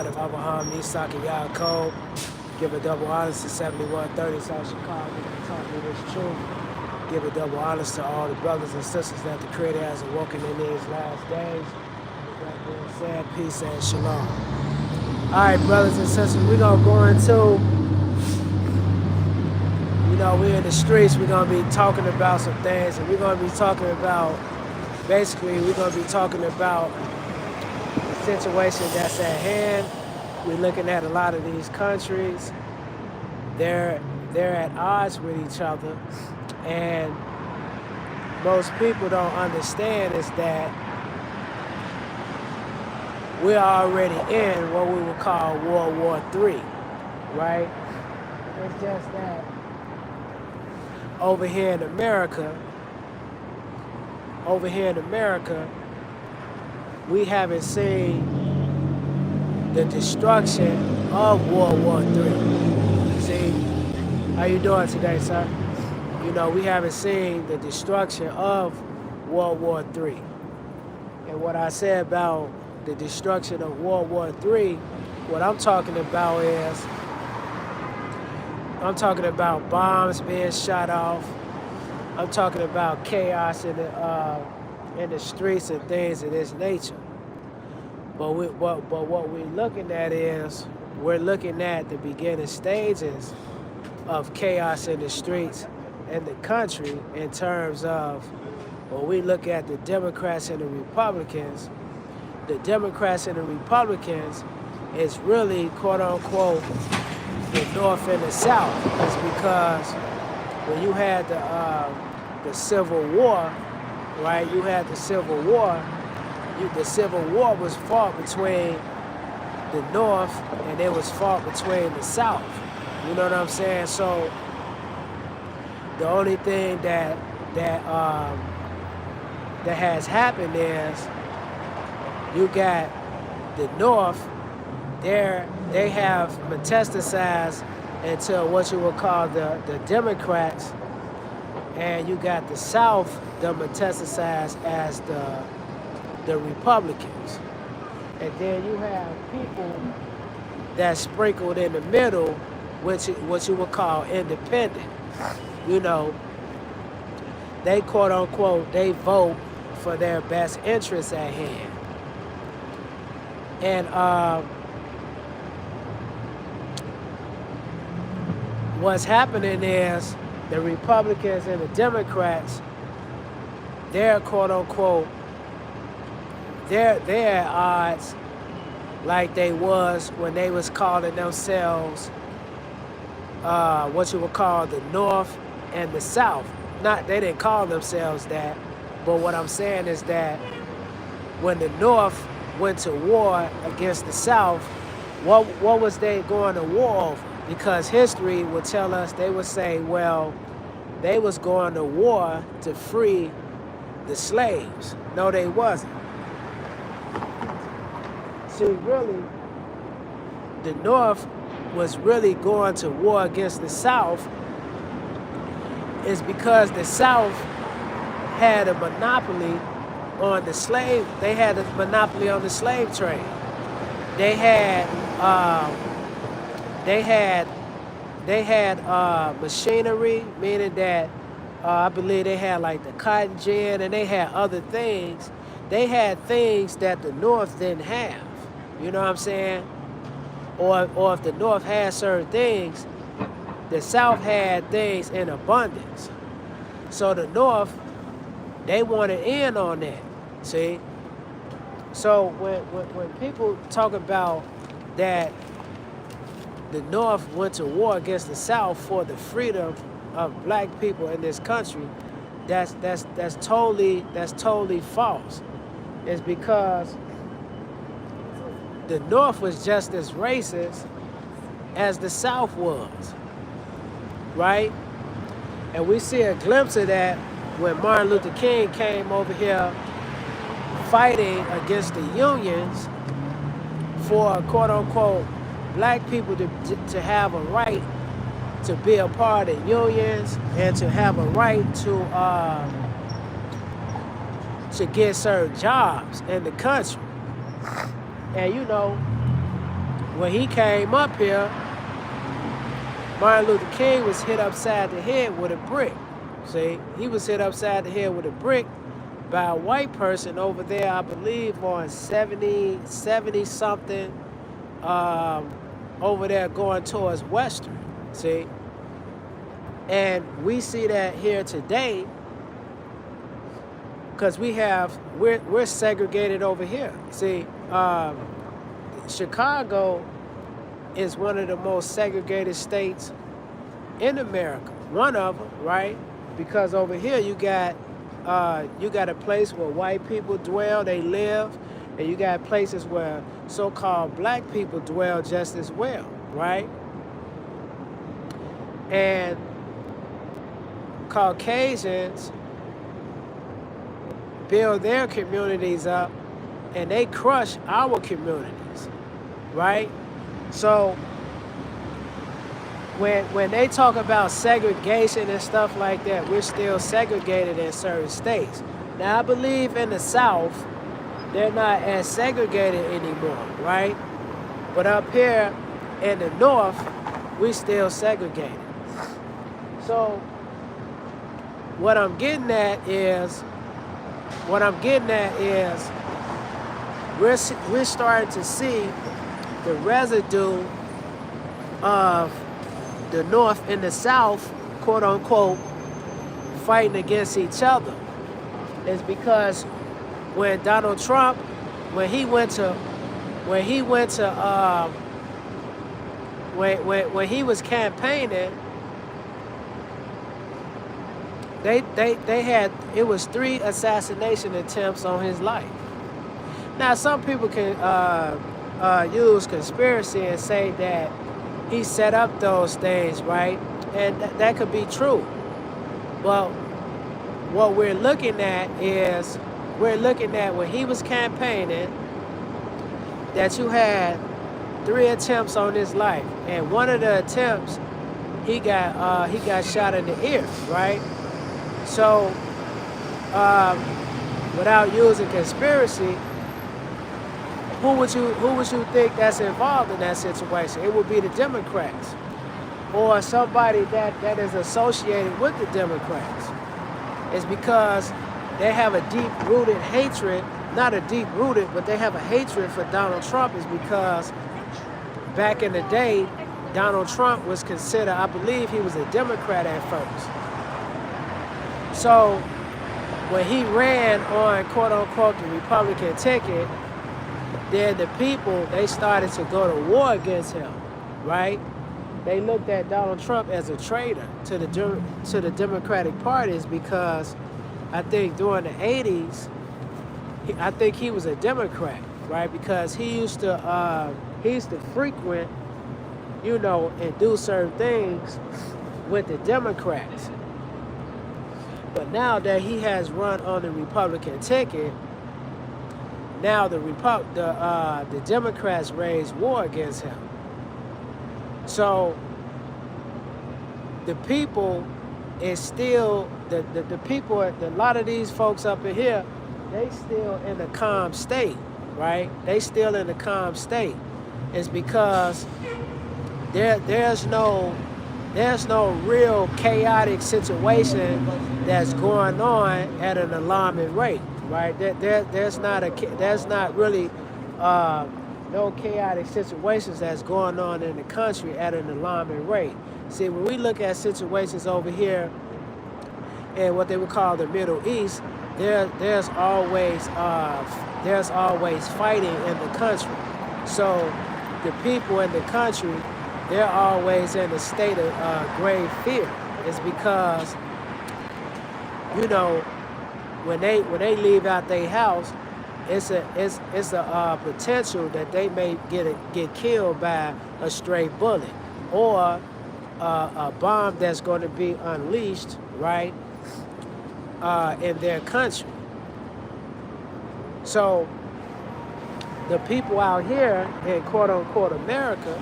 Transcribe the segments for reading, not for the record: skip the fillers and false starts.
of Abraham, Isaac, and Yaakov. Give a double honors to 7130 South Chicago that taught me this truth. Give a double honors to all the brothers and sisters that the Creator has awoken in these last days. With that being said, peace and shalom. All right, brothers and sisters, we're going to go into, we're in the streets. We're going to be talking about some things, and we're going to be talking about, basically, we're going to be talking about the situation that's at hand. We're looking at a lot of these countries. They're at odds with each other, and most people don't understand is that we're already in what we would call World War III, right? It's just that over here in America, we haven't seen the destruction of World War III. See, how you doing today, sir? We haven't seen the destruction of World War III. And what I said about the destruction of World War III, what I'm talking about is, I'm talking about bombs being shot off. I'm talking about chaos in the streets and things of this nature. But what we're looking at is, we're looking at the beginning stages of chaos in the streets and the country in terms of, when we look at the Democrats and the Republicans, the Democrats and the Republicans is really, quote unquote, the North and the South. It's because when you had the Civil War, right? You had the Civil War. The Civil War was fought between the North and it was fought between the South. You know what I'm saying? So the only thing that has happened is, you got the North, they have metastasized into what you would call the Democrats, and you got the South that metastasized as the Republicans. And then you have people that sprinkled in the middle, which what you would call independent. They quote unquote, they vote for their best interests at hand. And what's happening is, the Republicans and the Democrats, they're quote unquote, they're at odds like they was when they was calling themselves what you would call the North and the South. They didn't call themselves that, but what I'm saying is that when the North went to war against the South, what was they going to war over? Because history would tell us, they would say, well, they was going to war to free the slaves. No, they wasn't. See, really, the North was really going to war against the South is because the South had a monopoly on the slave. They had a monopoly on the slave trade. They had machinery, meaning that I believe they had like the cotton gin, and they had other things. They had things that the North didn't have. You know what I'm saying? Or if the North had certain things, the South had things in abundance. So the North, they wanted in on that. See? So when people talk about that the North went to war against the South for the freedom of black people in this country, that's totally false. It's because the North was just as racist as the South was, right? And we see a glimpse of that when Martin Luther King came over here fighting against the unions for, quote unquote, black people to have a right to be a part of unions and to have a right to get certain jobs in the country. And when he came up here, Martin Luther King was hit upside the head with a brick. See, he was hit upside the head with a brick by a white person over there, I believe on 70 something, over there going towards Western. See, and we see that here today because we're segregated over here. See, Chicago is one of the most segregated states in America. One of them, right? Because over here you got a place where white people dwell, they live, and you got places where so-called black people dwell just as well, right? And Caucasians build their communities up and they crush our communities, right? So when they talk about segregation and stuff like that, we're still segregated in certain states. Now I believe in the South, they're not as segregated anymore, right? But up here in the North, we still segregated. So what I'm getting at is we're starting to see the residue of the North and the South, quote unquote, fighting against each other. It's because when Donald Trump, when he was campaigning, they had, it was 3 assassination attempts on his life. Now some people can use conspiracy and say that he set up those things, right? And that could be true. But what we're looking at is, when he was campaigning, that you had 3 attempts on his life. And one of the attempts, he got shot in the ear, right? So, without using conspiracy, who would you think that's involved in that situation? It would be the Democrats, or somebody that is associated with the Democrats. It's because they have a deep-rooted hatred, not a deep-rooted, but they have a hatred for Donald Trump. Is because back in the day, Donald Trump was considered, I believe he was a Democrat at first. So when he ran on, quote unquote, the Republican ticket, then the people, they started to go to war against him, right? They looked at Donald Trump as a traitor to the Democratic parties, because I think during the 80s, I think he was a Democrat, right? Because he used to frequent, and do certain things with the Democrats. But now that he has run on the Republican ticket, now the Democrats raise war against him. So the people is still, the people, a lot of these folks up in here, they still in a calm state, right? They still in a calm state. It's because there's no real chaotic situation that's going on at an alarming rate, right? There's not really no chaotic situations that's going on in the country at an alarming rate. See, when we look at situations over here in what they would call the Middle East, there's always fighting in the country. So the people in the country, they're always in a state of grave fear. It's because, when they leave out their house, it's a potential that they may get killed by a stray bullet, or a bomb that's going to be unleashed, right, in their country. So the people out here in quote unquote America,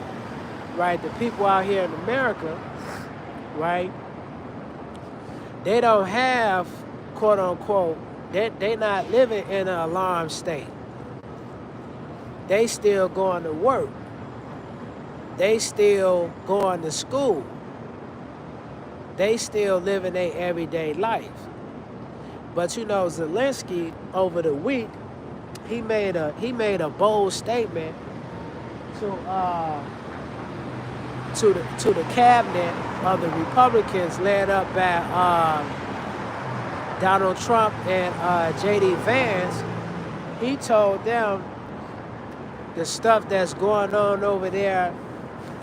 right? The people out here in America, right? They don't have, quote unquote, they not living in an alarm state. They still going to work. they still going to school. They still living their everyday life. But you know, Zelensky over the week, he made a bold statement to the cabinet of the Republicans led up by Donald Trump and J.D. Vance. He told them the stuff that's going on over there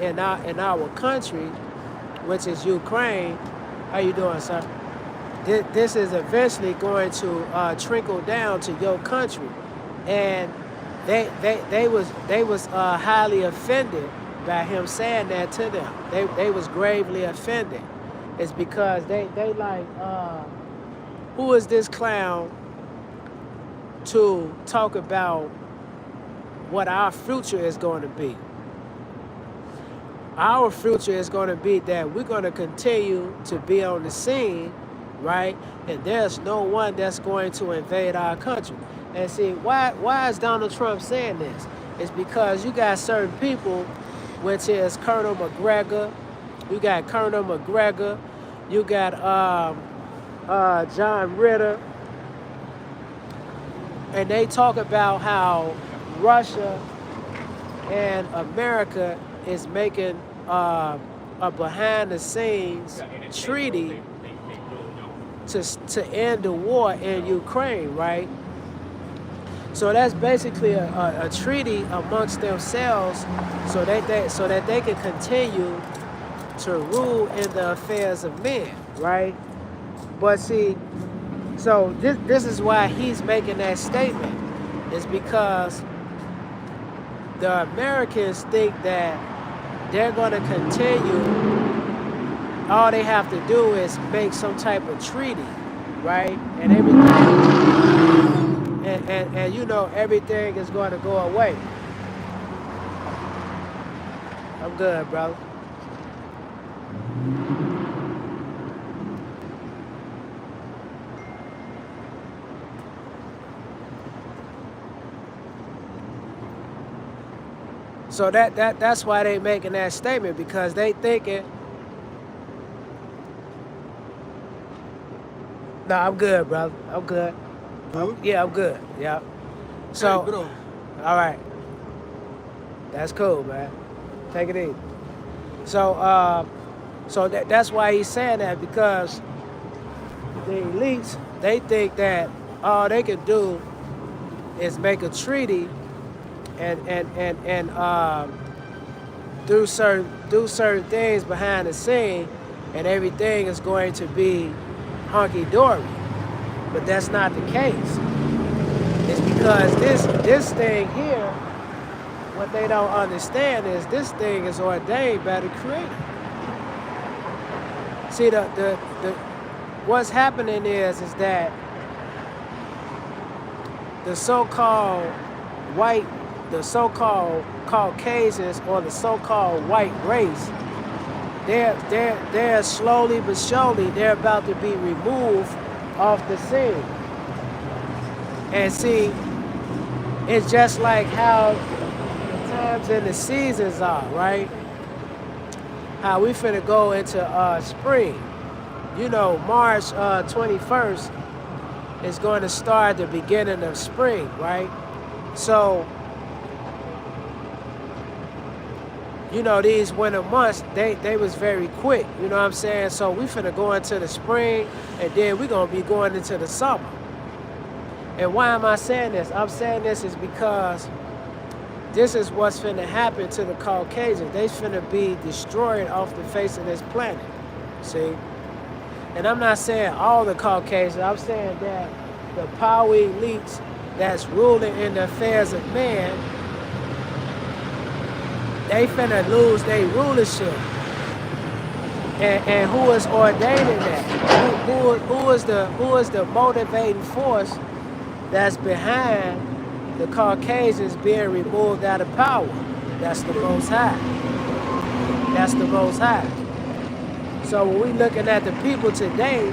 in our country, which is Ukraine. How you doing, sir? This is eventually going to trickle down to your country, and they was highly offended by him saying that to them. They was gravely offended. It's because they like, who is this clown to talk about what our future is going to be? Our future is going to be that we're going to continue to be on the scene, right? And there's no one that's going to invade our country. And see, why is Donald Trump saying this? It's because you got certain people, which is Colonel McGregor. You got Colonel McGregor. You got John Ritter. And they talk about how Russia and America is making a behind-the-scenes treaty to end the war in Ukraine, right? So that's basically a treaty amongst themselves, so that they can continue to rule in the affairs of men, right? But see, so this is why he's making that statement. Is because the Americans think that they're going to continue. All they have to do is make some type of treaty, right? And everything, and you know, everything is going to go away. I'm good, brother. So that's why they making that statement, because they thinking, no, I'm good, brother. I'm good. Yeah, I'm good. Yeah. So, Hey, bro. all right. That's cool, man. Take it easy. So, that's why he's saying that, because the elites, they think that all they can do is make a treaty and do certain things behind the scene, and everything is going to be hunky-dory. But that's not the case. It's because this thing here, what they don't understand is this thing is ordained by the Creator. See, the what's happening is that the so-called white, the so-called Caucasians, or the so-called white race, they're slowly but surely, they're about to be removed off the scene. And see, it's just like how the times and the seasons are, right? How we finna go into spring. You know, March 21st is going to start the beginning of spring, right? So, you know, these winter months, they was very quick, you know what I'm saying? So we finna go into the spring, and then we're gonna be going into the summer. And why am I saying this? I'm saying this is because this is what's finna happen to the Caucasians. They finna be destroyed off the face of this planet, see? And I'm not saying all the Caucasians, I'm saying that the power elites that's ruling in the affairs of man, they finna lose their rulership. And who is ordaining that? Who is the motivating force that's behind the Caucasians being removed out of power? That's the Most High. That's the Most High. So when we looking at the people today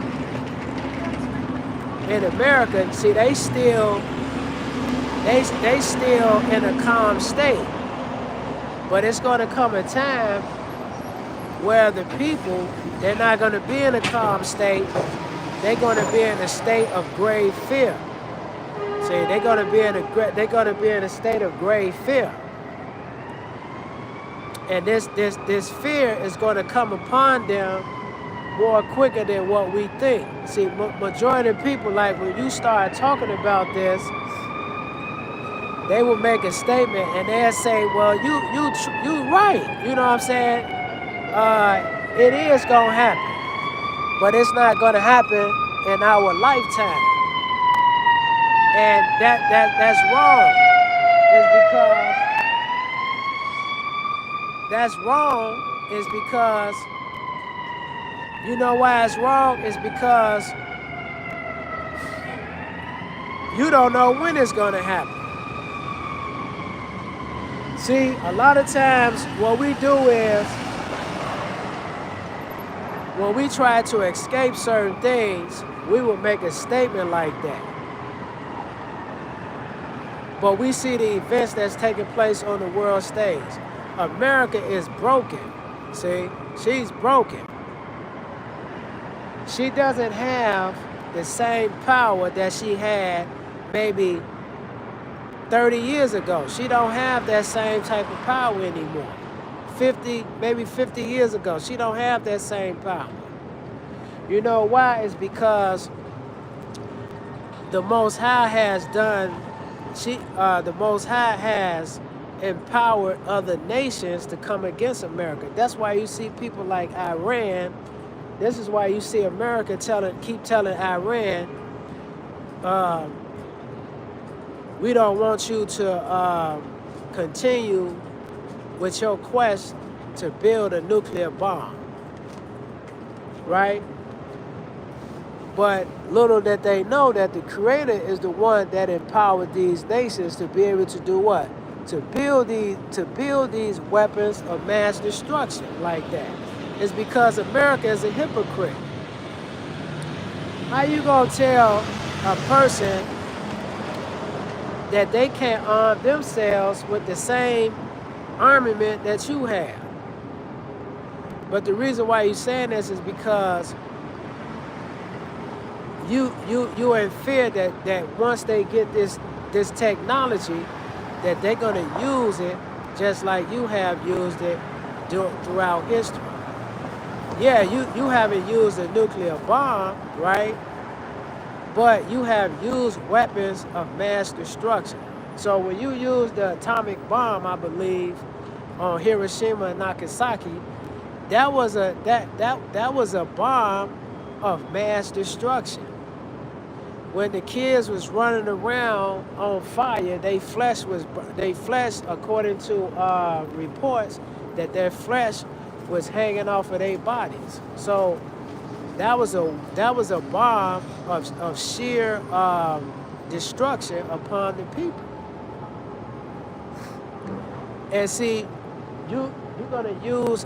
in America, see, they still in a calm state. But it's going to come a time where the people, they're not going to be in a calm state. They're going to be in a state of grave fear. See, they're going to be in a state of grave fear. And this fear is going to come upon them more quicker than what we think. See, majority of people, like when you start talking about this, they will make a statement and they'll say, well, you right. You know what I'm saying? It is going to happen, but it's not going to happen in our lifetime. And that's wrong. That's wrong is because, you know why it's wrong? Is because you don't know when it's going to happen. See, a lot of times what we do is, when we try to escape certain things, we will make a statement like that. But we see the events that's taking place on the world stage. America is broken. See, she's broken. She doesn't have the same power that she had maybe 30 years ago. She don't have that same type of power anymore. 50 years ago, she don't have that same power. You know why? It's because the Most High has done, the Most High has empowered other nations to come against America. That's why you see people like Iran. This is why you see America keep telling Iran, we don't want you to continue with your quest to build a nuclear bomb, right? But little that they know that the Creator is the one that empowered these nations to be able to do what? To build these weapons of mass destruction like that. It's because America is a hypocrite. How you gonna tell a person that they can't arm themselves with the same armament that you have? But the reason why you're saying this is because you're in fear that once they get this technology, that they're gonna use it just like you have used it throughout history. Yeah, you haven't used a nuclear bomb, right? But you have used weapons of mass destruction. So when you use the atomic bomb, I believe, on Hiroshima and Nagasaki, that was a bomb of mass destruction. When the kids was running around on fire, they flesh, according to reports, that their flesh was hanging off of their bodies. So that was a bomb of sheer destruction upon the people. And see, you're gonna use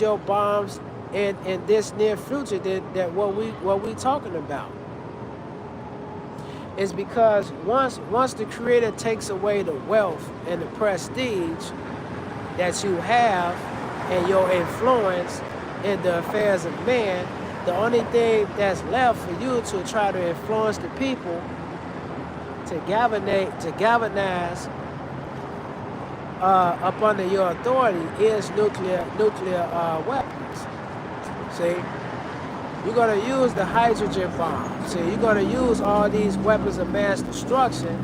your bombs in this near future that what we talking about. Is because once the Creator takes away the wealth and the prestige that you have and your influence in the affairs of man, the only thing that's left for you to try to influence the people to galvanize up under your authority is nuclear weapons. See, you're gonna use the hydrogen bomb. See, you're gonna use all these weapons of mass destruction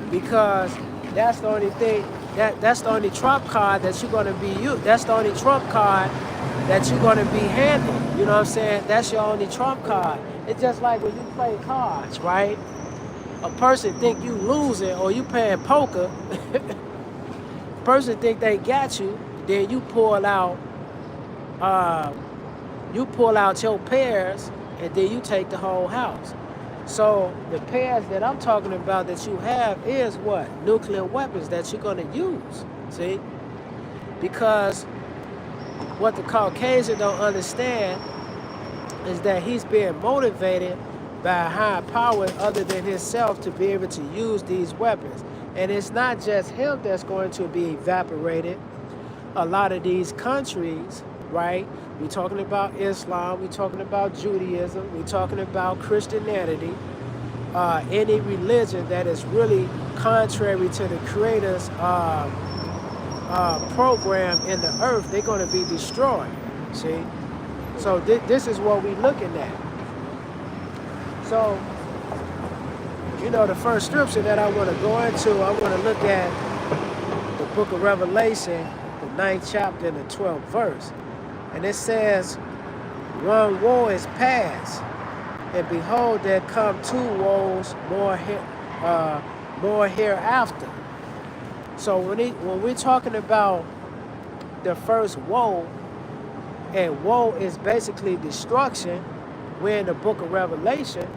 because that's the only thing. That's the only trump card that you're gonna be used. That's the only trump card that you're gonna be handed. You know what I'm saying? That's your only trump card. It's just like when you play cards, right? A person think you losing or you playing poker. Person think they got you, then you pull out your pairs, and then you take the whole house. So the pairs that I'm talking about that you have is what? Nuclear weapons that you're gonna use, see? Because what the Caucasian don't understand is that he's being motivated by a higher power other than himself to be able to use these weapons. And it's not just him that's going to be evaporated. A lot of these countries, right? We're talking about Islam, we're talking about Judaism, we're talking about Christianity, any religion that is really contrary to the Creator's program in the earth, they're going to be destroyed. See? So this is what we're looking at. So, the first scripture that I want to go into, I want to look at the book of Revelation, the 9th chapter and the 12th verse. And it says, one woe is past, and behold, there come two woes more hereafter. So when we're talking about the first woe, and woe is basically destruction, we're in the book of Revelation.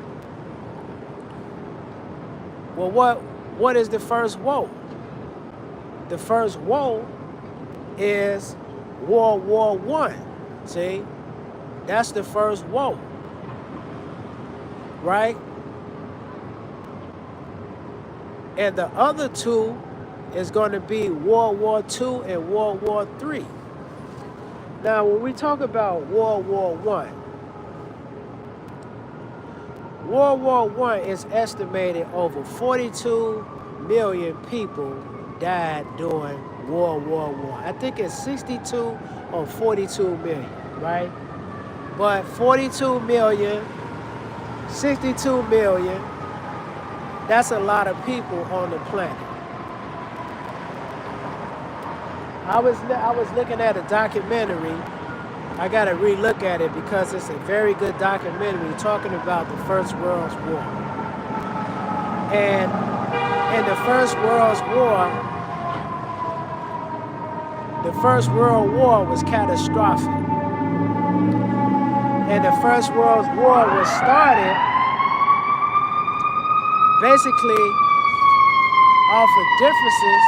Well, what is the first woe? The first woe is World War I. See? That's the first woe. Right? And the other two is going to be World War II and World War III. Now, when we talk about World War I, World War I is estimated over 42 million people died during World War I. I think it's 62 or 42 million, right? But 42 million, 62 million, that's a lot of people on the planet. I was looking at a documentary. I got to relook at it because it's a very good documentary talking about the First World War. And in the First World War was catastrophic. And the First World War was started basically off of differences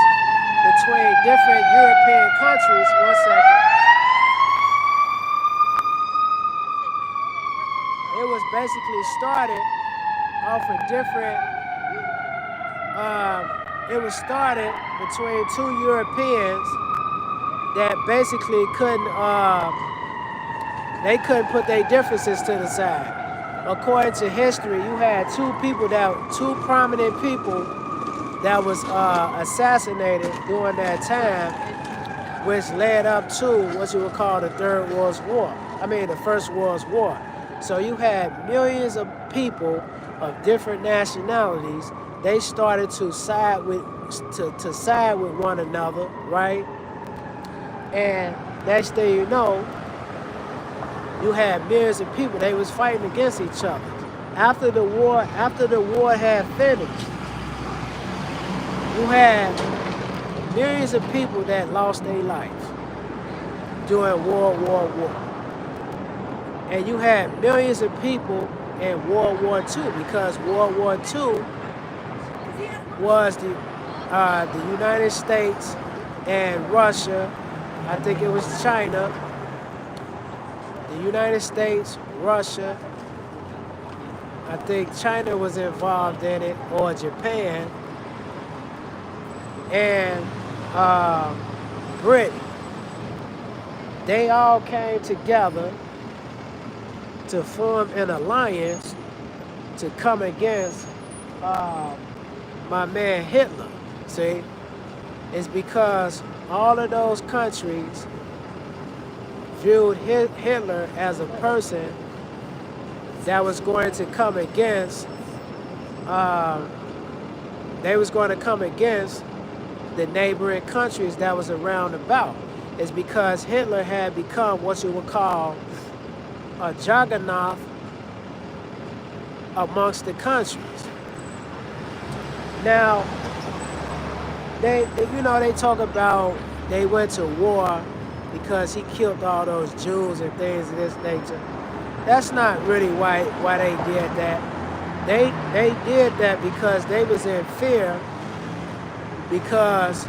between different European countries. One second. It was basically started off of different, it was started between two Europeans that basically they couldn't put their differences to the side. According to history, you had two prominent people that was assassinated during that time, which led up to what you would call the the First World War. So you had millions of people of different nationalities. They started to side with one another, right? And next thing you know, you had millions of people. They was fighting against each other. After the war had finished, you had millions of people that lost their life during World War I. And you had millions of people in World War II because World War II was the United States and Russia. I think it was China. The United States, Russia. I think China was involved in it, or Japan. And Britain. They all came together to form an alliance to come against my man Hitler. See, it's because all of those countries viewed Hitler as a person that was going to come against, they was going to come against the neighboring countries that was around about. It's because Hitler had become what you would call a juggernaut amongst the countries. Now, they talk about they went to war because he killed all those Jews and things of this nature. That's not really why they did that. They did that because they was in fear, because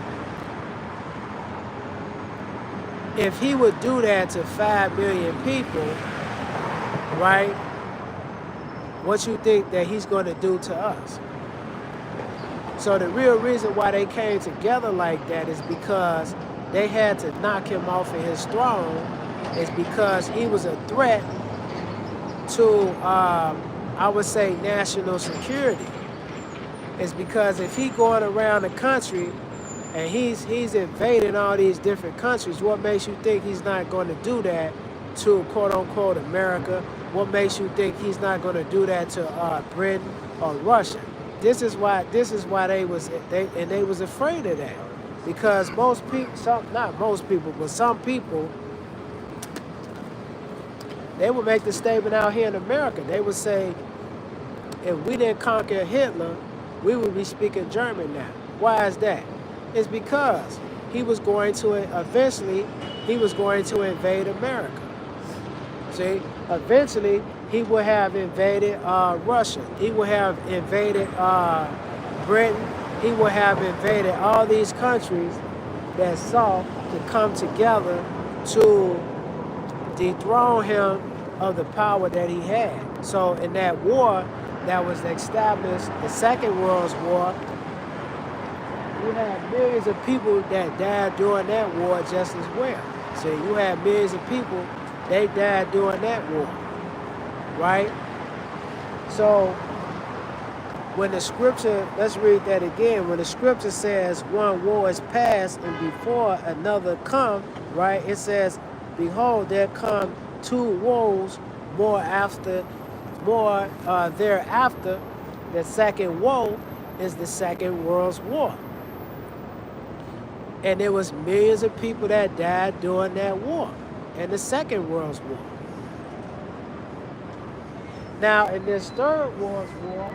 if he would do that to 5 million people, right, what you think that he's going to do to us? So the real reason why they came together like that is because they had to knock him off of his throne, is because he was a threat to, I would say, national security. It's because if he going around the country and he's invading all these different countries, what makes you think he's not going to do that to quote unquote America? What makes you think he's not going to do that to Britain or Russia? This is why they was afraid of that, because most people, not most people, but some people, they would make the statement out here in America. They would say, if we didn't conquer Hitler, we would be speaking German now. Why is that? It's because he was going to eventually invade America. See, eventually he would have invaded Russia. He would have invaded Britain. He would have invaded all these countries that sought to come together to dethrone him of the power that he had. So in that war that was established, the Second World War, you had millions of people that died during that war just as well. So you had millions of people, they died during that war, right? So when the scripture, let's read that again. When the scripture says one war is past and before another come, right? It says, behold, there come two woes thereafter. The second woe is the Second World War. And there was millions of people that died during that war, in the Second World War. Now, in this Third World War,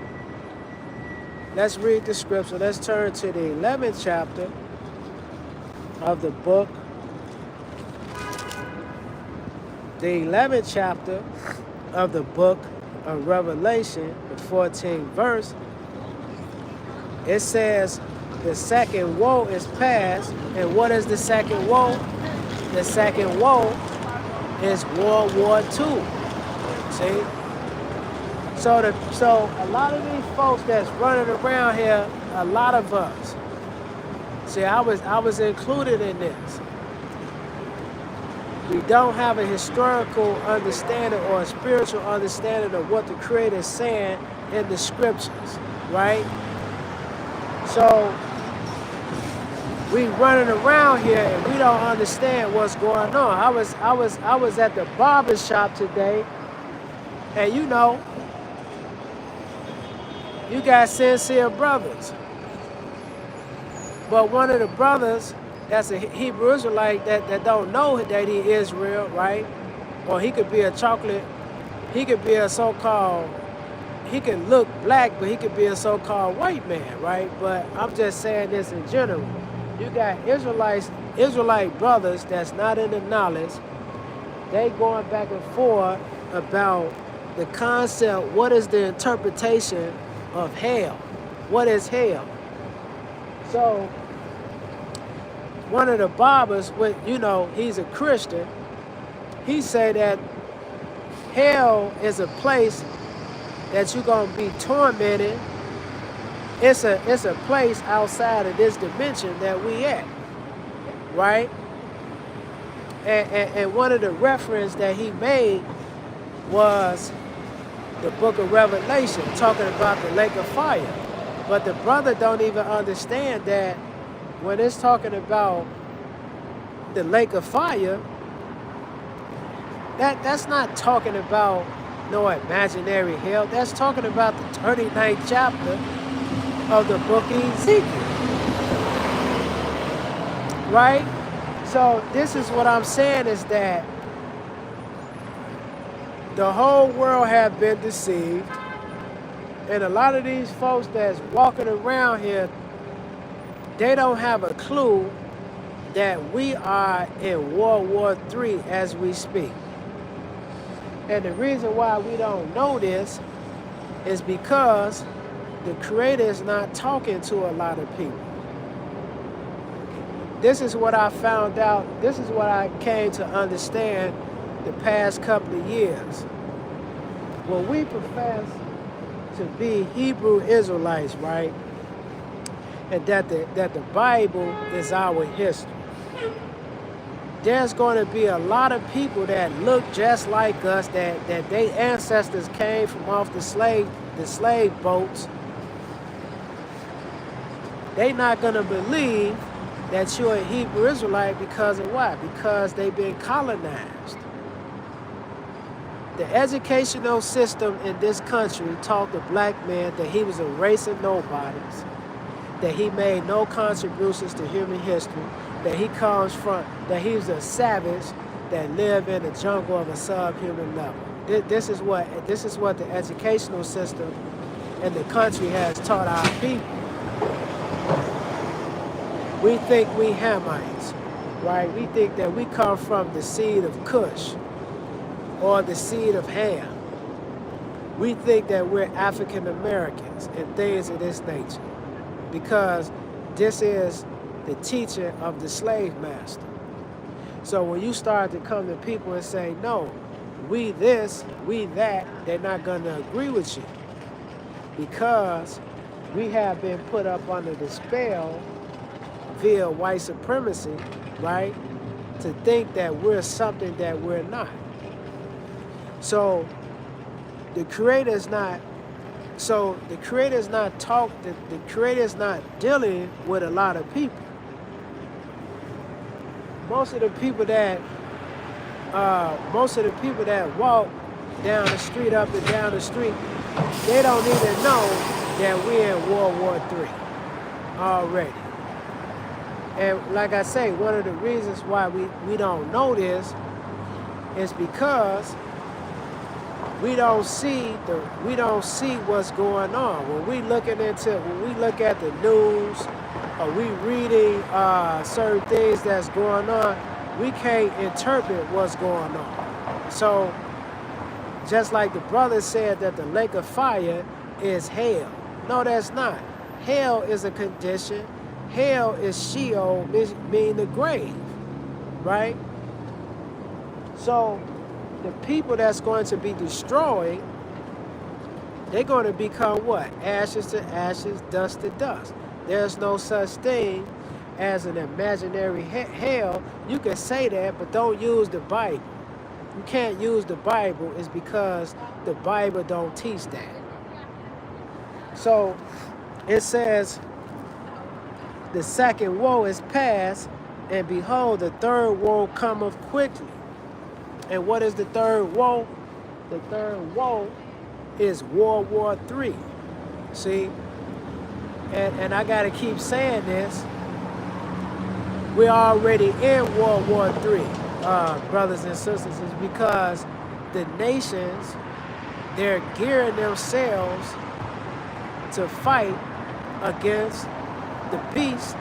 let's read the scripture. Let's turn to the 11th chapter of the book. The 11th chapter of the book of Revelation, the 14th verse. It says, the second woe is past. And what is the second woe? The second woe is World War II. See? So a lot of these folks that's running around here, a lot of us, see, I was included in this. We don't have a historical understanding or a spiritual understanding of what the Creator is saying in the scriptures, right? So we running around here and we don't understand what's going on. I was at the barber shop today, and you know, you got sincere brothers. But one of the brothers that's a Hebrew Israelite that don't know that he Israel, right? Or he could be a chocolate, he could be a so-called, he can look black, but he could be a so-called white man, right? But I'm just saying this in general. You got Israelite brothers that's not in the knowledge. They going back and forth about the concept, what is the interpretation of hell? What is hell? So one of the barbers, he's a Christian, he said that hell is a place that you're going to be tormented. It's a place outside of this dimension that we at, right? And one of the reference that he made was the book of Revelation, talking about the lake of fire. But the brother don't even understand that when it's talking about the lake of fire, that's not talking about no imaginary hell. That's talking about the 39th chapter of the book of Ezekiel. Right? So this is what I'm saying, is that the whole world have been deceived. And a lot of these folks that's walking around here, they don't have a clue that we are in World War III as we speak. And the reason why we don't know this is because the Creator is not talking to a lot of people. This is what I found out. This is what I came to understand the past couple of years. When we profess to be Hebrew Israelites, right? and that the Bible is our history. There's going to be a lot of people that look just like us, that their ancestors came from off the slave boats. They not going to believe that you're a Hebrew Israelite because of what? Because they've been colonized. The educational system in this country taught the black man that he was a race of nobodies, that he made no contributions to human history, that he comes from, that he was a savage that lived in the jungle of a subhuman level. This is what the educational system in the country has taught our people. We think we Hamites, right? We think that we come from the seed of Cush or the seed of Ham. We think that we're African Americans and things of this nature because this is the teaching of the slave master. So when you start to come to people and say, no, we this, we that, they're not going to agree with you because we have been put up under the spell via white supremacy, right, to think that we're something that we're not. So the Creator's not dealing with a lot of people. Most of the people that walk down the street, up and down the street, they don't even know that we're in World War III already. And like I say, one of the reasons why we don't know this is because we don't see what's going on. When we look at the news or we reading certain things that's going on, we can't interpret what's going on. So just like the brother said that the lake of fire is hell. No, that's not. Hell is a condition. Hell is Sheol, meaning the grave, right? So the people that's going to be destroyed, they're going to become what? Ashes to ashes, dust to dust. There's no such thing as an imaginary hell. You can say that, but don't use the Bible. You can't use the Bible is because the Bible don't teach that. So it says, the second woe is past, and behold, the third woe cometh quickly. And what is the third woe? The third woe is World War III. See? And I got to keep saying this. We're already in World War III, brothers and sisters, is because the nations, they're gearing themselves to fight against the beast.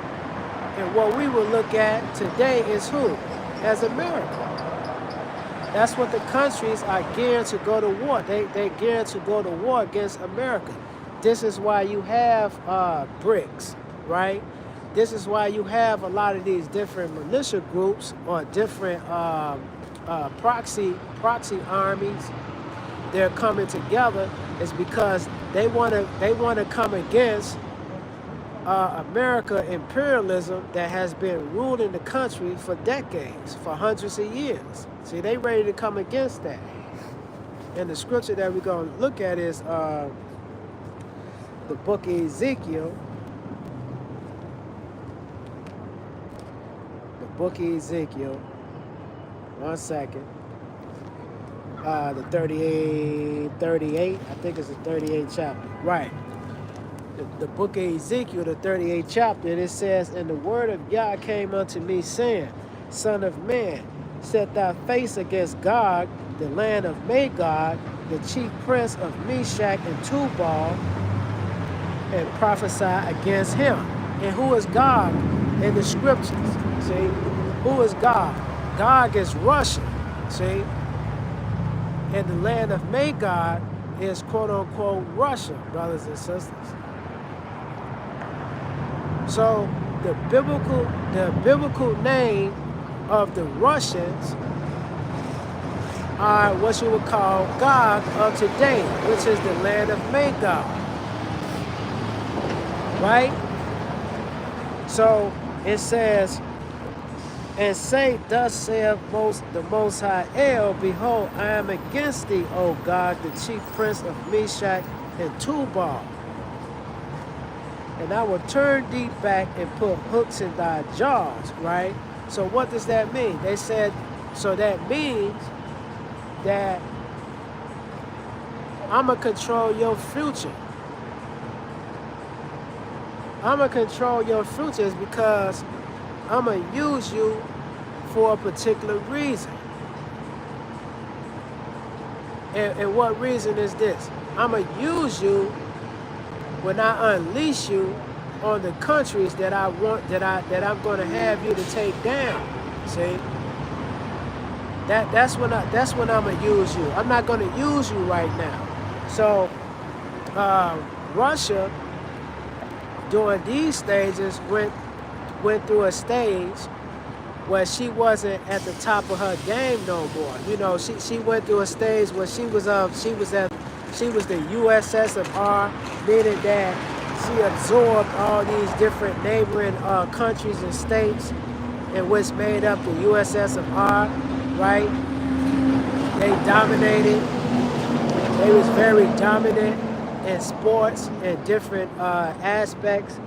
And what we will look at today is who? As America. That's what the countries are geared to go to war. They're geared to go to war against America. This is why you have BRICS, right? This is why you have a lot of these different militia groups or different proxy armies. They're coming together. It's because they want to come against America imperialism that has been ruling the country for decades, for hundreds of years. See, they ready to come against that. And the scripture that we're going to look at is the book of Ezekiel. The book of Ezekiel. 1 second. The 38, I think it's the 38th chapter. Right. The book of Ezekiel, the 38th chapter, and it says, and the word of Yah came unto me, saying, Son of man, set thy face against Gog, the land of Magog, the chief prince of Meshach and Tubal, and prophesy against him. And who is Gog in the scriptures? See? Who is Gog? Gog is Russia. See? And the land of Magog is quote-unquote Russia, brothers and sisters. So the biblical name of the Russians are what you would call Gog of today, which is the land of Magog. Right? So it says, and say, thus saith the Most High El, behold, I am against thee, O God, the chief prince of Meshach and Tubal. And I will turn thee back and put hooks in thy jaws, right? So what does that mean? They said, so that means that I'm going to control your future. I'm going to control your future is because I'm going to use you for a particular reason. And what reason is this? I'm going to use you when I unleash you on the countries that I want, that I'm going to have you to take down. See? That's when I'm going to use you. I'm not going to use you right now. So Russia during these stages went through a stage where she wasn't at the top of her game no more. You know, she went through a stage where she was the USSR, meaning that she absorbed all these different neighboring countries and states, in which made up the USSR, right? They dominated. They was very dominant in sports and different aspects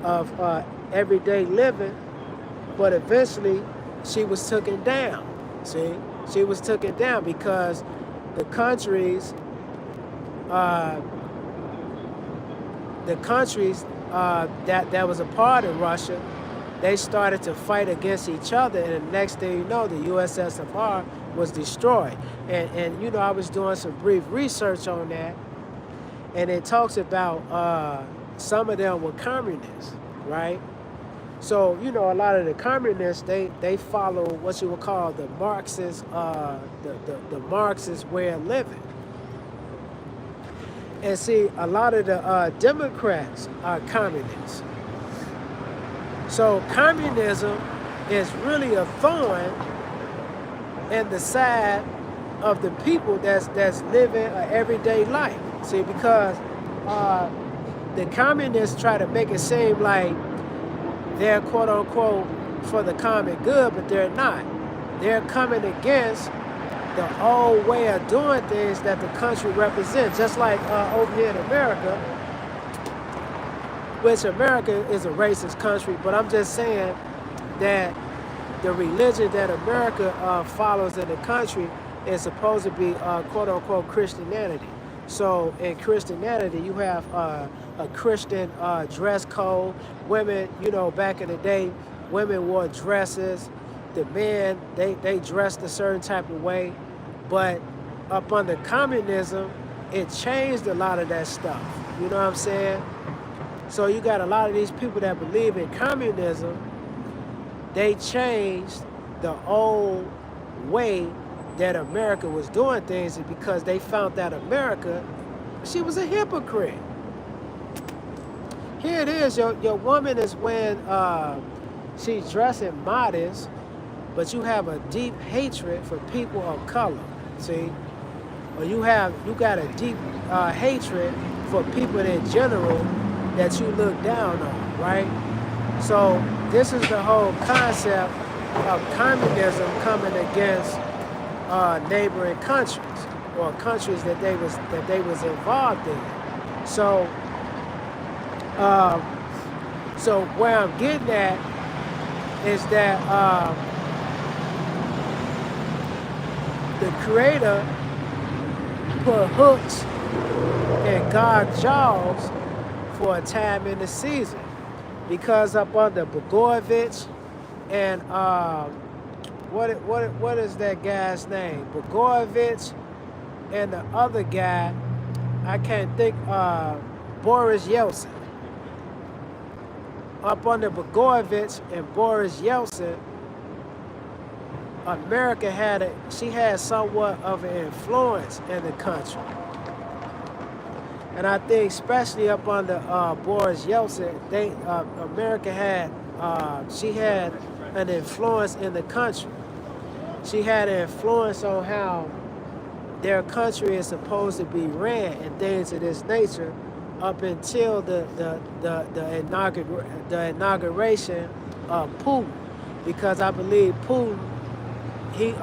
of everyday living. But eventually, she was taken down. See, she was taken down because the countries that was a part of Russia, they started to fight against each other, and the next thing you know, the USSR was destroyed. And you know, I was doing some brief research on that, and it talks about some of them were communists, right? So, you know, a lot of the communists, they follow what you would call the Marxist, the Marxist way of living. And see, a lot of the Democrats are communists. So communism is really a thorn in the side of the people that's living an everyday life. See, because the communists try to make it seem like they're quote unquote for the common good, but they're not. They're coming against the old way of doing things that the country represents. Just like over here in America, which America is a racist country, but I'm just saying that the religion that America follows in the country is supposed to be quote unquote Christianity. So in Christianity, you have a Christian dress code. Women, you know, back in the day, women wore dresses. The men, they dressed a certain type of way. But up under communism, it changed a lot of that stuff. You know what I'm saying? So you got a lot of these people that believe in communism. They changed the old way that America was doing things because they found that America, she was a hypocrite. Here it is, your woman is when she's dressing modest, but you have a deep hatred for people of color, see? Or you got a deep hatred for people in general that you look down on, right? So this is the whole concept of communism coming against neighboring countries or countries that they was involved in. So so where I'm getting at is that the Creator put hooks in God's jaws for a time in the season, because up under Bogorovich and what is that guy's name? Bogorovich and the other guy, I can't think, Boris Yeltsin. Up under Bogorovich and Boris Yeltsin, America had somewhat of an influence in the country. And I think especially up under Boris Yeltsin, America had an influence in the country. She had an influence on how their country is supposed to be ran and things of this nature, up until the inauguration of Putin, because I believe Putin he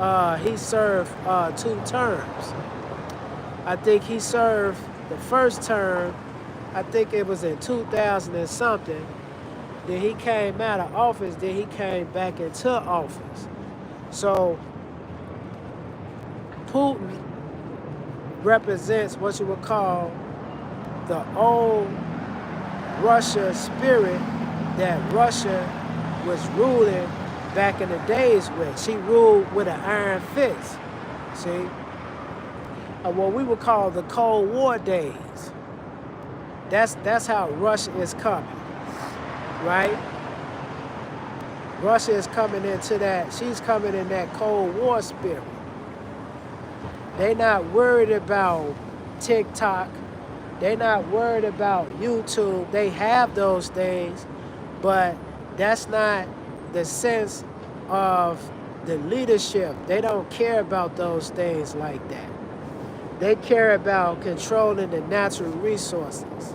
served 2 terms. I think he served the first term. I think it was in 2000 and something. Then he came out of office. Then he came back into office. So Putin represents what you would call the old Russia spirit that Russia was ruling back in the days with. She ruled with an iron fist. See? What we would call the Cold War days. That's how Russia is coming, right? Russia is coming into that. She's coming in that Cold War spirit. They're not worried about TikTok. They're not worried about YouTube. They have those things, but that's not the sense of the leadership. They don't care about those things like that. They care about controlling the natural resources.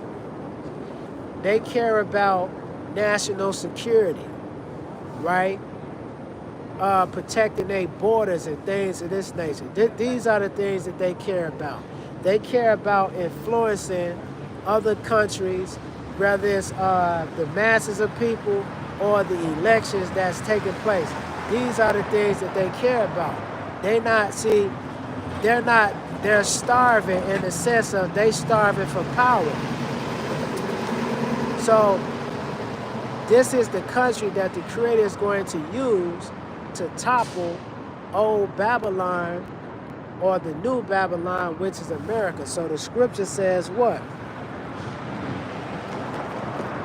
They care about national security, right? Protecting their borders and things of this nature. These are the things that they care about. They care about influencing other countries, whether it's the masses of people or the elections that's taking place. These are the things that they care about. They're starving in the sense of they starving for power. So this is the country that the Creator is going to use to topple old Babylon, or the new Babylon, which is America. So the scripture says what?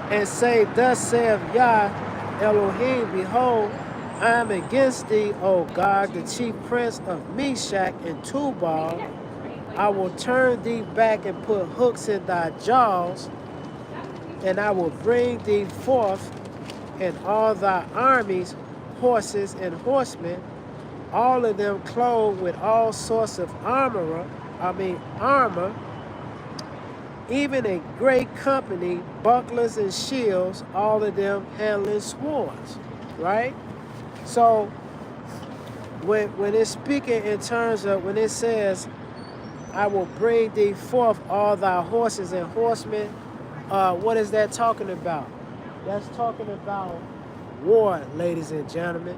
And say, thus saith Yah Elohim, behold, I am against thee, O God, the chief prince of Meshach and Tubal. I will turn thee back and put hooks in thy jaws, and I will bring thee forth in all thy armies, horses and horsemen, all of them clothed with all sorts of armor, even a great company, bucklers and shields, all of them handling swords, right? So when it's speaking in terms of, when it says, I will bring thee forth all thy horses and horsemen, what is that talking about? That's talking about war, ladies and gentlemen.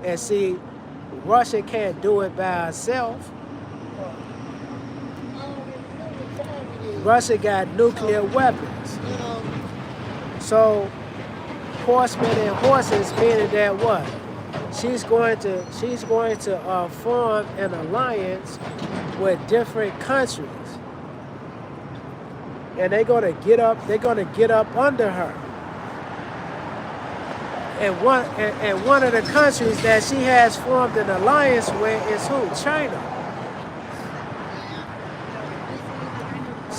And see, Russia can't do it by itself. Russia got nuclear weapons. So horsemen and horses, meaning that what? She's going to form an alliance with different countries. And they're gonna get up under her. And one of the countries that she has formed an alliance with is who? China.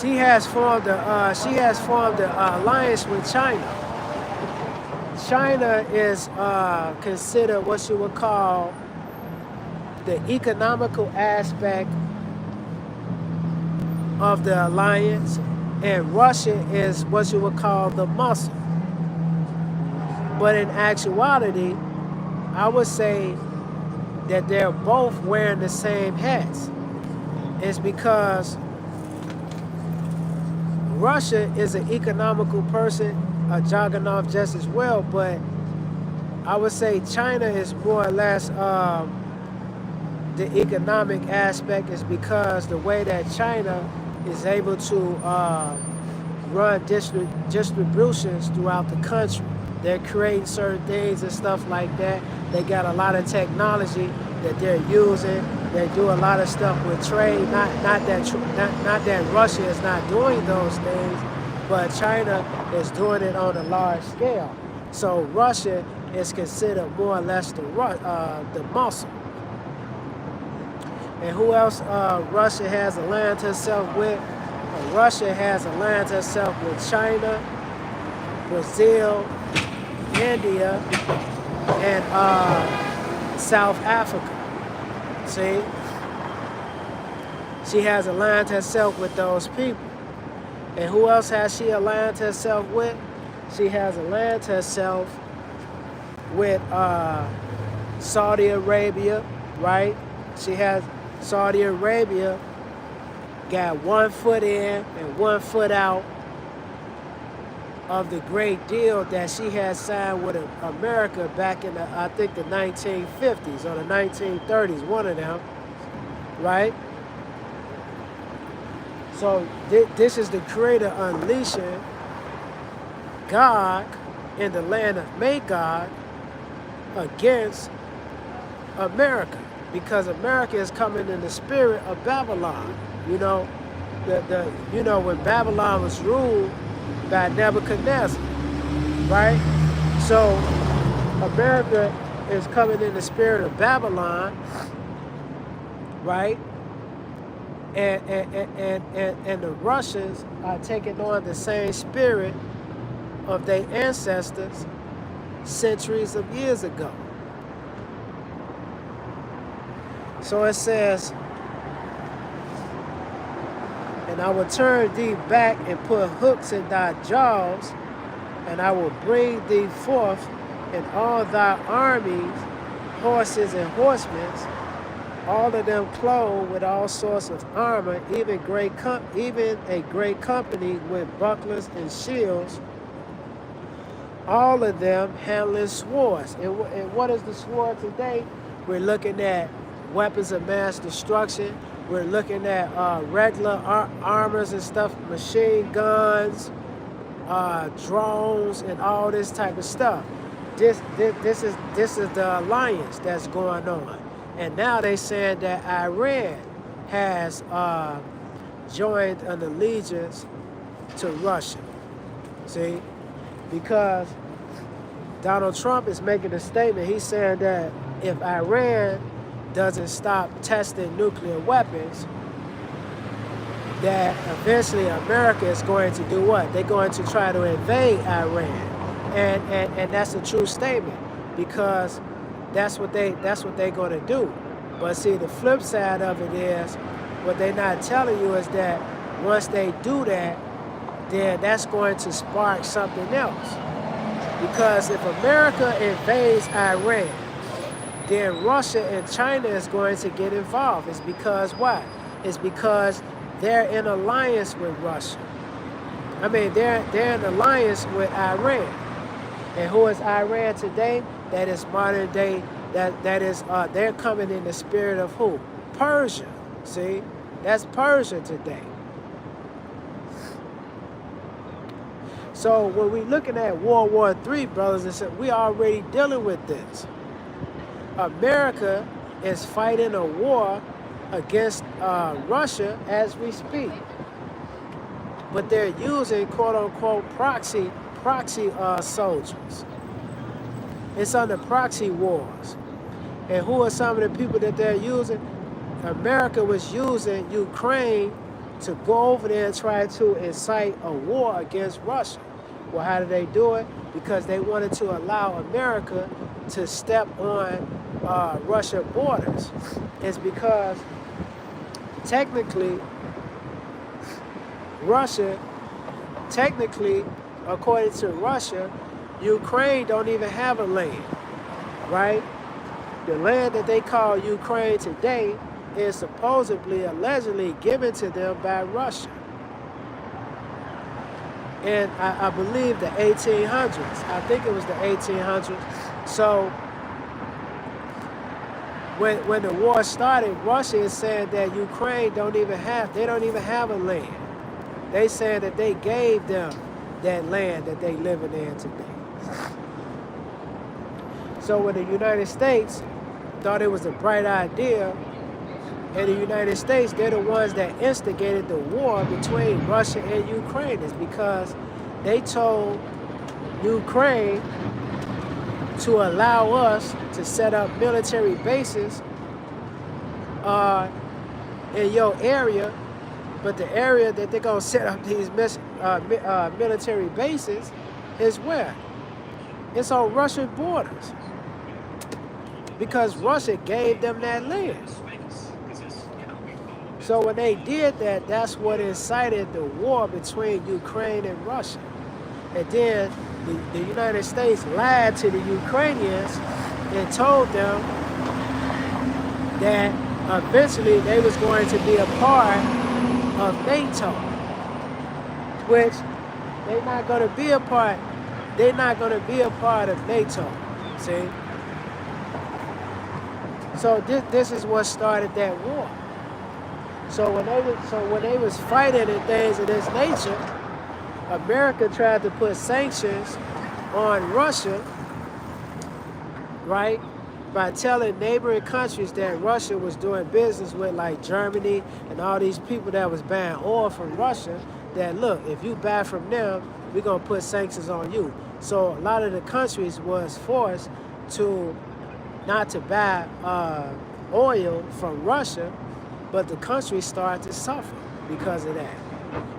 She has formed an alliance with China. China is considered what you would call the economical aspect of the alliance, and Russia is what you would call the muscle. But in actuality, I would say that they're both wearing the same hats. It's because Russia is an economical person, a juggernaut just as well, but I would say China is more or less the economic aspect is because the way that China is able to run distributions throughout the country. They're creating certain things and stuff like that. They got a lot of technology that they're using. They do a lot of stuff with trade. Not that Russia is not doing those things, but China is doing it on a large scale. So Russia is considered more or less the muscle. And who else Russia has aligned herself with? Russia has aligned herself with China, Brazil, India, and South Africa. See? She has aligned herself with those people. And who else has she aligned herself with? She has aligned herself with Saudi Arabia, right? She has Saudi Arabia got 1 foot in and 1 foot out of the great deal that she had signed with America back in I think the 1950s or the 1930s, one of them, right? So this is the Creator unleashing God in the land of Magog against America, because America is coming in the spirit of Babylon. You know, when Babylon was ruled by Nebuchadnezzar, right? So America is coming in the spirit of Babylon, right? And the Russians are taking on the same spirit of their ancestors centuries of years ago. So it says, and I will turn thee back and put hooks in thy jaws, and I will bring thee forth in all thy armies, horses and horsemen, all of them clothed with all sorts of armor, even a great company with bucklers and shields, all of them handling swords. And what is the sword today? We're looking at weapons of mass destruction. We're looking at regular armors and stuff, machine guns, drones, and all this type of stuff. This is the alliance that's going on. And now they saying that Iran has joined an allegiance to Russia. See? Because Donald Trump is making a statement. He's saying that if Iran doesn't stop testing nuclear weapons, that eventually America is going to do what? They're going to try to invade Iran. And that's a true statement, because that's what they're going to do. But see, the flip side of it is, what they're not telling you is that once they do that, then that's going to spark something else. Because if America invades Iran, then Russia and China is going to get involved. It's because what? It's because they're in alliance with Russia. I mean, they're in alliance with Iran. And who is Iran today? That is modern day. They're coming in the spirit of who? Persia. See, that's Persia today. So when we're looking at World War III, brothers and sisters, we already dealing with this. America is fighting a war against Russia as we speak, but they're using quote unquote proxy soldiers. It's under proxy wars. And who are some of the people that they're using? America was using Ukraine to go over there and try to incite a war against Russia. Well, how did they do it? Because they wanted to allow America to step on Russia borders. It's because technically, according to Russia, Ukraine don't even have a land, right? The land that they call Ukraine today is supposedly, allegedly given to them by Russia. And I believe the 1800s. I think it was the 1800s. So when the war started, Russia is saying that Ukraine don't even have a land. They said that they gave them that land that they living in today. So when the United States thought it was a bright idea, and the United States, they're the ones that instigated the war between Russia and Ukraine, is because they told Ukraine to allow us to set up military bases in your area, but the area that they're going to set up these military bases is where? It's on Russian borders, because Russia gave them that land. So when they did that, that's what incited the war between Ukraine and Russia. And then the United States lied to the Ukrainians and told them that eventually they was going to be a part of NATO, which they're not going to be a part. They're not going to be a part of NATO. See? So this is what started that war. So when they was fighting and things of this nature, America tried to put sanctions on Russia, right? By telling neighboring countries that Russia was doing business with, like Germany and all these people that was buying oil from Russia, that look, if you buy from them, we're gonna put sanctions on you. So a lot of the countries was forced to not to buy oil from Russia, but the countries started to suffer because of that.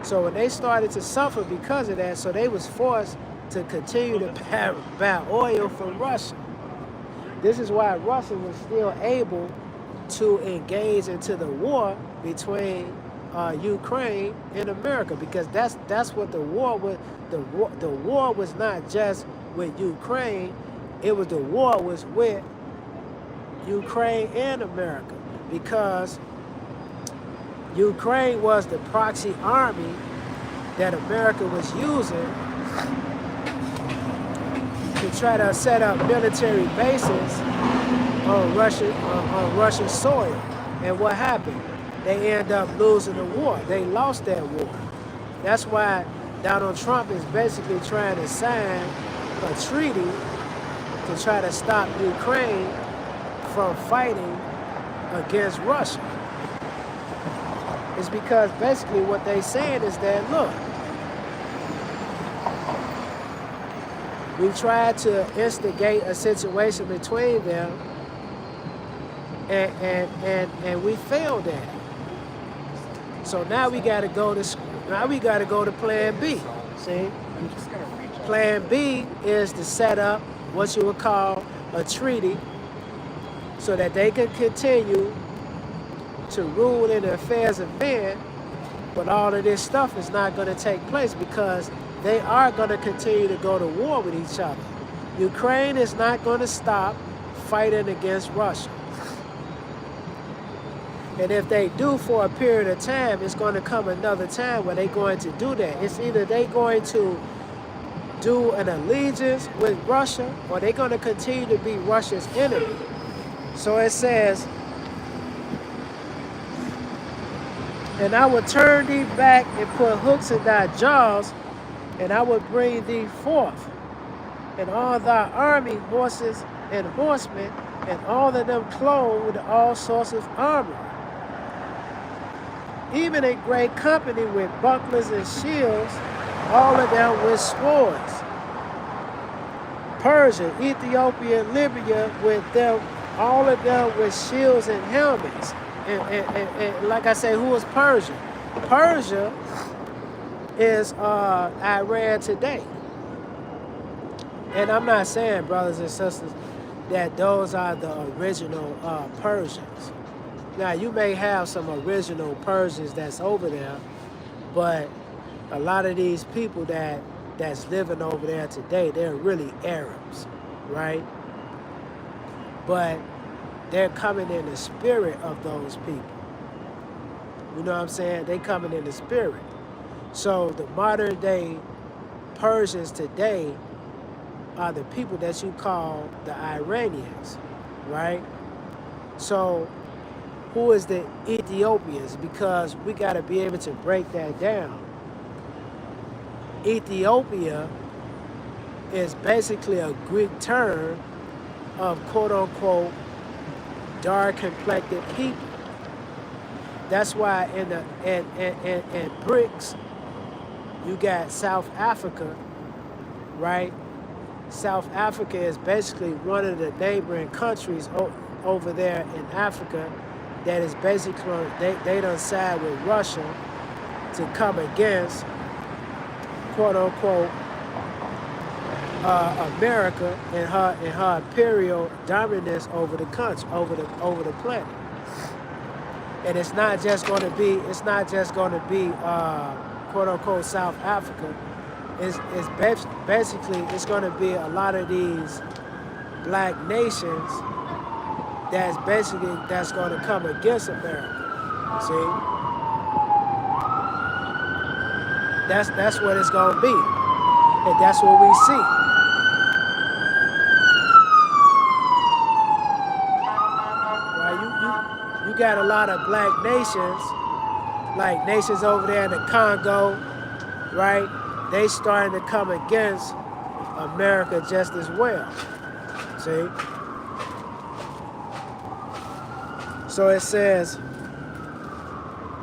So when they started to suffer because of that, so they was forced to continue to buy oil from Russia. This is why Russia was still able to engage into the war between Ukraine and America, because that's what the war was. The war was not just with Ukraine; it was the war was with Ukraine and America, because Ukraine was the proxy army that America was using to try to set up military bases on Russian soil. And what happened? They end up losing the war. They lost that war. That's why Donald Trump is basically trying to sign a treaty to try to stop Ukraine from fighting against Russia. It's because basically what they're saying is that, look, we tried to instigate a situation between them, and we failed at it. So now we got to go to Plan B. See, Plan B is to set up what you would call a treaty, so that they can continue to rule in the affairs of men, but all of this stuff is not going to take place because they are going to continue to go to war with each other. Ukraine is not going to stop fighting against Russia. And if they do for a period of time, it's going to come another time where they're going to do that. It's either they're going to do an allegiance with Russia, or they're going to continue to be Russia's enemy. So it says, and I will turn thee back and put hooks in thy jaws, and I will bring thee forth, and all thy army, horses and horsemen, and all of them clothed with all sorts of armor, even a great company with bucklers and shields, all of them with swords. Persia, Ethiopia, Libya with them, all of them with shields and helmets. And like I say, who is Persia? Persia is Iran today. And I'm not saying, brothers and sisters, that those are the original Persians. Now, you may have some original Persians that's over there, but a lot of these people that's living over there today, they're really Arabs, right? But they're coming in the spirit of those people. You know what I'm saying? They coming in the spirit. So the modern day Persians today are the people that you call the Iranians, right? So who is the Ethiopians? Because we got to be able to break that down. Ethiopia is basically a Greek term of quote-unquote dark-complected people. That's why in BRICS, you got South Africa, right? South Africa is basically one of the neighboring countries over there in Africa that is basically, they done side with Russia to come against, quote-unquote, America and her imperial dominance over the country, over the planet. And it's not just going to be quote unquote South Africa. Basically it's going to be a lot of these black nations that's going to come against America. See, that's what it's going to be, and that's what we see. Right? You got a lot of black nations, like nations over there in the Congo, right? They starting to come against America just as well. See? So it says,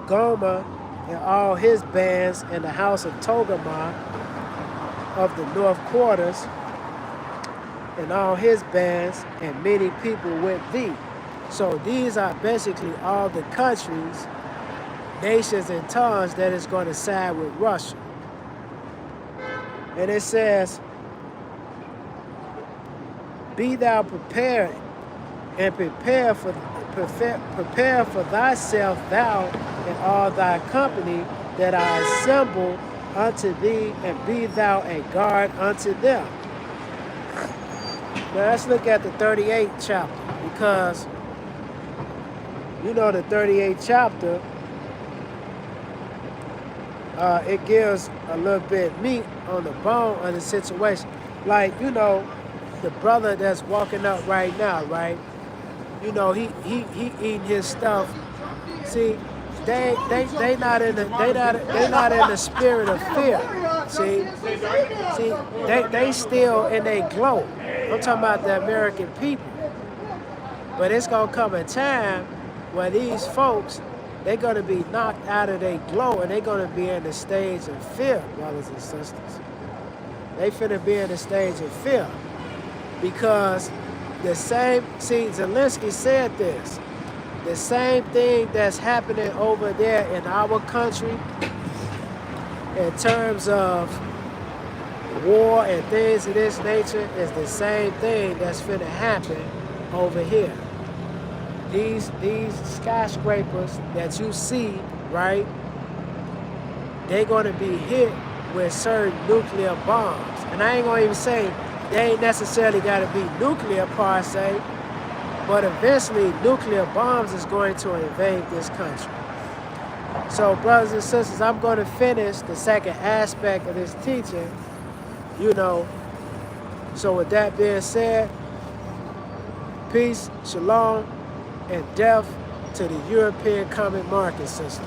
Gomer and all his bands in the house of Togarmah of the north quarters, and all his bands and many people with thee. So these are basically all the countries, nations, and tongues that is going to side with Russia. And it says, be thou prepared and prepare for thyself, thou and all thy company that I assemble unto thee, and be thou a guard unto them. Now let's look at the 38th chapter, because you know the 38th chapter, it gives a little bit meat on the bone of the situation. Like, you know, the brother that's walking up right now, right? You know, he eating his stuff. See, they not in the spirit of fear. See, they still in their glow. I'm talking about the American people. But it's gonna come a time where these folks, they're gonna be knocked out of their glow, and they're gonna be in the stage of fear, brothers and sisters. They finna be in the stage of fear, because the same, see, Zelensky said this, the same thing that's happening over there in our country in terms of war and things of this nature is the same thing that's finna happen over here. These skyscrapers that you see, right, they're gonna be hit with certain nuclear bombs. And I ain't gonna even say they ain't necessarily gotta be nuclear per se, but eventually nuclear bombs is going to invade this country. So brothers and sisters, I'm gonna finish the second aspect of this teaching, you know. So with that being said, peace, shalom, and death to the European common market system.